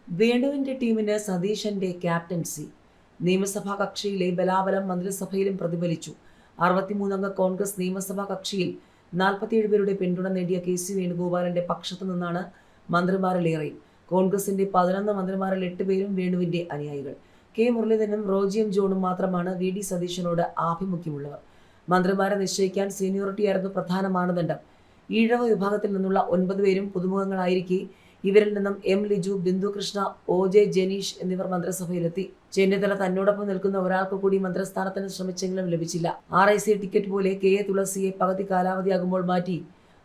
വേണുവിന്റെ ടീമിന് സതീശന്റെ ക്യാപ്റ്റൻസി. നിയമസഭാ കക്ഷിയിലെ ബലാബലം മന്ത്രിസഭയിലും പ്രതിഫലിച്ചു. 63-അംഗ കോൺഗ്രസ് നിയമസഭാ കക്ഷിയിൽ 47 പേരുടെ പിന്തുണ നേടിയ കെ.സി. വേണുഗോപാലിന്റെ പക്ഷത്തു നിന്നാണ് മന്ത്രിമാരിലേറെയും. കോൺഗ്രസിന്റെ 11 മന്ത്രിമാരിൽ 8 പേരും വേണുവിന്റെ അനുയായികൾ. കെ. മുരളീധരനും റോജി എം. ജോണും മാത്രമാണ് വി.ഡി. സതീശനോട് ആഭിമുഖ്യമുള്ളവർ. മന്ത്രിമാരെ നിശ്ചയിക്കാൻ സീനിയോറിറ്റിയായിരുന്നു പ്രധാന മാനദണ്ഡം. ഈഴവ വിഭാഗത്തിൽ നിന്നുള്ള 9 പേരും പുതുമുഖങ്ങളായിരിക്കെ ഇവരിൽ നിന്നും എം. ലിജു, ബിന്ദു കൃഷ്ണ, ഒ.ജെ. ജനീഷ് എന്നിവർ മന്ത്രിസഭയിലെത്തി. ചെന്നിത്തല തന്നോടൊപ്പം നിൽക്കുന്ന ഒരാൾക്ക് കൂടി മന്ത്രിസ്ഥാനത്തിന് ശ്രമിച്ചെങ്കിലും ലഭിച്ചില്ല. RIC ടിക്കറ്റ് പോലെ കെ. തുളസിയെ പകുതി കാലാവധിയാകുമ്പോൾ മാറ്റി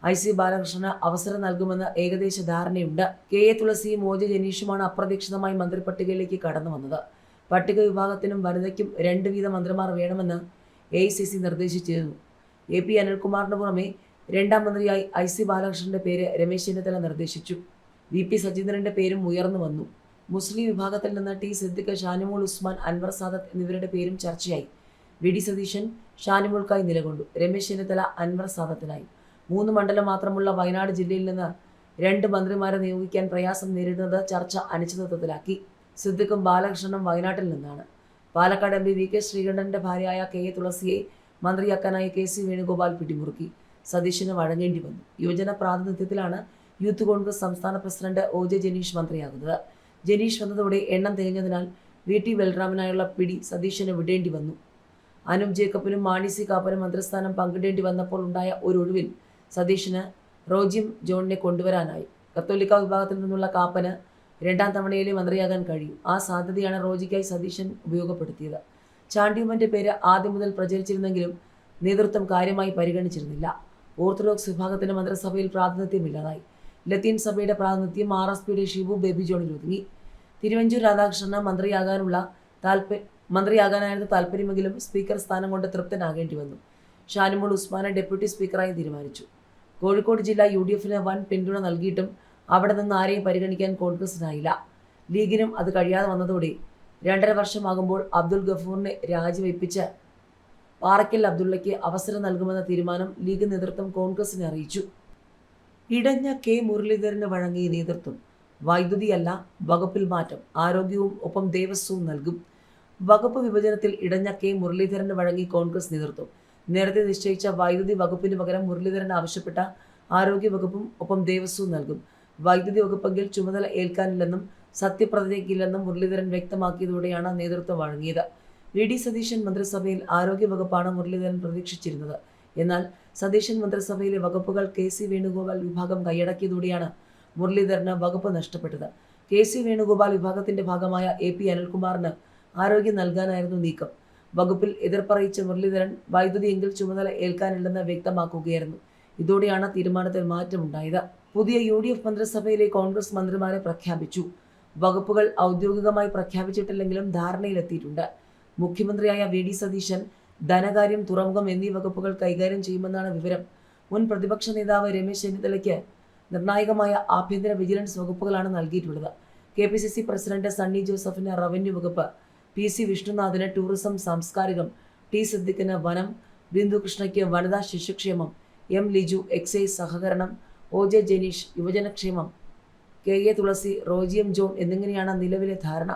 IC ബാലകൃഷ്ണന് അവസരം നൽകുമെന്ന് ഏകദേശ ധാരണയുണ്ട്. കെ. തുളസിയും ഒ.ജെ. ജനീഷുമാണ് അപ്രതീക്ഷിതമായി മന്ത്രിപട്ടികയിലേക്ക് കടന്നു വന്നത്. പട്ടിക വിഭാഗത്തിനും വനിതയ്ക്കും 2 വീതം മന്ത്രിമാർ വേണമെന്ന് AICC നിർദ്ദേശിച്ചിരുന്നു. AP അനിൽകുമാറിന് പുറമെ 2ാം മന്ത്രിയായി IC ബാലകൃഷ്ണന്റെ പേര് രമേശ് ചെന്നിത്തല നിർദ്ദേശിച്ചു. VP സജീന്ദ്രന്റെ പേരും ഉയർന്നു വന്നു. മുസ്ലിം വിഭാഗത്തിൽ നിന്ന് ടി സിദ്ദിഖ്, ഷാനിമോൾ ഉസ്മാൻ, അൻവർ സാദത്ത് എന്നിവരുടെ പേരും ചർച്ചയായി. വി.ഡി. സതീശൻ ഷാനിമോൾക്കായി നിലകൊണ്ടു. രമേശ് ചെന്നിത്തല അൻവർ സാദത്തിനായി. 3 മണ്ഡലം മാത്രമുള്ള വയനാട് ജില്ലയിൽ നിന്ന് 2 മന്ത്രിമാരെ നിയോഗിക്കാൻ പ്രയാസം നേരിടുന്നത് ചർച്ച അനിശ്ചിതത്വത്തിലാക്കി. സിദ്ദിഖും ബാലകൃഷ്ണനും വയനാട്ടിൽ നിന്നാണ്. പാലക്കാട് MP VK ശ്രീകണ്ഠന്റെ ഭാര്യയായ കെ. തുളസിയെ മന്ത്രിയാക്കാനായി കെ.സി. വേണുഗോപാൽ പിടിമുറുക്കി. സതീശന് വഴങ്ങേണ്ടി വന്നു. യുവജന പ്രാതിനിധ്യത്തിലാണ് യൂത്ത് കോൺഗ്രസ് സംസ്ഥാന പ്രസിഡന്റ് ഒ.ജെ. ജനീഷ് മന്ത്രിയാകുന്നത്. ജനീഷ് വന്നതോടെ എണ്ണം തികഞ്ഞതിനാൽ VT ബൽറാമിനായുള്ള പിടി സതീശന് വിടേണ്ടി വന്നു. അനൂപ് ജേക്കബിനും മാണി സി കാപ്പനും മന്ത്രിസ്ഥാനം പങ്കിടേണ്ടി വന്നപ്പോൾ ഉണ്ടായ ഒരു ഒഴിവിൽ സതീശന് റോജി എം. ജോണിനെ കൊണ്ടുവരാനായി. കത്തോലിക്ക വിഭാഗത്തിൽ നിന്നുള്ള കാപ്പന് 2ാം തവണയിലെ മന്ത്രിയാകാൻ കഴിയും. ആ സാധ്യതയാണ് റോജിക്കായി സതീശൻ ഉപയോഗപ്പെടുത്തിയത്. ചാണ്ടിയുമ്മന്റെ പേര് ആദ്യം മുതൽ പ്രചരിച്ചിരുന്നെങ്കിലും നേതൃത്വം കാര്യമായി പരിഗണിച്ചിരുന്നില്ല. ഓർത്തഡോക്സ് വിഭാഗത്തിന് മന്ത്രിസഭയിൽ പ്രാതിനിധ്യമില്ലാതായി. ലത്തീൻ സഭയുടെ പ്രാതിനിധ്യം RSPയുടെ ഷിബു ബേബി ജോണിൽ ഒതുങ്ങി. തിരുവഞ്ചൂർ രാധാകൃഷ്ണന് മന്ത്രിയാകാനായിരുന്നു താൽപ്പര്യമെങ്കിലും സ്പീക്കർ സ്ഥാനം കൊണ്ട് തൃപ്തനാകേണ്ടി വന്നു. ഷാനിമോൾ ഉസ്മാനെ ഡെപ്യൂട്ടി സ്പീക്കറായി തീരുമാനിച്ചു. കോഴിക്കോട് ജില്ല UDFന് വൻ പിന്തുണ നൽകിയിട്ടും അവിടെ നിന്ന് ആരെയും പരിഗണിക്കാൻ കോൺഗ്രസിനായില്ല. ലീഗിനും അത് കഴിയാതെ വന്നതോടെ 2.5 വർഷമാകുമ്പോൾ അബ്ദുൽ ഗഫൂറിനെ രാജിവയ്പ്പിച്ച് പാറയ്ക്കൽ അബ്ദുള്ളയ്ക്ക് അവസരം നൽകുമെന്ന തീരുമാനം ലീഗ് നേതൃത്വം കോൺഗ്രസിനെ അറിയിച്ചു. ഇടഞ്ഞ കെ. മുരളീധരന് വഴങ്ങിയ നേതൃത്വം. വൈദ്യുതിയല്ല, വകുപ്പിൽ മാറ്റം. ആരോഗ്യവും ഒപ്പം ദേവസ്വവും നൽകും. വകുപ്പ് വിഭജനത്തിൽ ഇടഞ്ഞ കെ. മുരളീധരന് വഴങ്ങി കോൺഗ്രസ് നേതൃത്വം. നേരത്തെ നിശ്ചയിച്ച വൈദ്യുതി വകുപ്പിന് പകരം മുരളീധരൻ ആവശ്യപ്പെട്ട ആരോഗ്യ വകുപ്പും ഒപ്പം ദേവസ്വവും നൽകും. വൈദ്യുതി വകുപ്പെങ്കിൽ ചുമതല ഏൽക്കാനില്ലെന്നും സത്യപ്രതിജ്ഞയ്ക്കില്ലെന്നും മുരളീധരൻ വ്യക്തമാക്കിയതോടെയാണ് നേതൃത്വം വഴങ്ങിയത്. വി.ഡി. സതീശൻ മന്ത്രിസഭയിൽ ആരോഗ്യ വകുപ്പാണ് മുരളീധരൻ പ്രതീക്ഷിച്ചിരുന്നത്. എന്നാൽ സതീശൻ മന്ത്രിസഭയിലെ വകുപ്പുകൾ കെ.സി. വേണുഗോപാൽ വിഭാഗം കൈയടക്കിയതോടെയാണ് മുരളീധരന് വകുപ്പ് നഷ്ടപ്പെട്ടത്. കെ.സി. വേണുഗോപാൽ വിഭാഗത്തിന്റെ ഭാഗമായ AP അനിൽകുമാറിന് ആരോഗ്യം നൽകാനായിരുന്നു നീക്കം. വകുപ്പിൽ എതിർപ്പറിയിച്ച മുരളീധരൻ വൈദ്യുതിയെങ്കിൽ ചുമതല ഏൽക്കാനില്ലെന്ന് വ്യക്തമാക്കുകയായിരുന്നു. ഇതോടെയാണ് തീരുമാനത്തിൽ മാറ്റമുണ്ടായത്. പുതിയ UDF മന്ത്രിസഭയിലെ കോൺഗ്രസ് മന്ത്രിമാരെ പ്രഖ്യാപിച്ചു. വകുപ്പുകൾ ഔദ്യോഗികമായി പ്രഖ്യാപിച്ചിട്ടില്ലെങ്കിലും ധാരണയിലെത്തിയിട്ടുണ്ട്. മുഖ്യമന്ത്രിയായ വി.ഡി. സതീശൻ ധനകാര്യം, തുറമുഖം എന്നീ വകുപ്പുകൾ കൈകാര്യം ചെയ്യുമെന്നാണ് വിവരം. മുൻ പ്രതിപക്ഷ നേതാവ് രമേശ് ചെന്നിത്തലയ്ക്ക് നിർണായകമായ ആഭ്യന്തര വിജിലൻസ് വകുപ്പുകളാണ് നൽകിയിട്ടുള്ളത്. KPCC പ്രസിഡന്റ് സണ്ണി ജോസഫിന് റവന്യൂ വകുപ്പ്, PC വിഷ്ണുനാഥിന് ടൂറിസം സാംസ്കാരികം, ടി സിദ്ദിഖിന് വനം, ബിന്ദു കൃഷ്ണയ്ക്ക് വനിതാ ശിശുക്ഷേമം, എം. ലിജു എക്സൈസ് സഹകരണം, ഒ.ജെ. ജനീഷ് യുവജനക്ഷേമം, കെ. തുളസി, റോജി എം. ജോൺ എന്നിങ്ങനെയാണ് നിലവിലെ ധാരണ.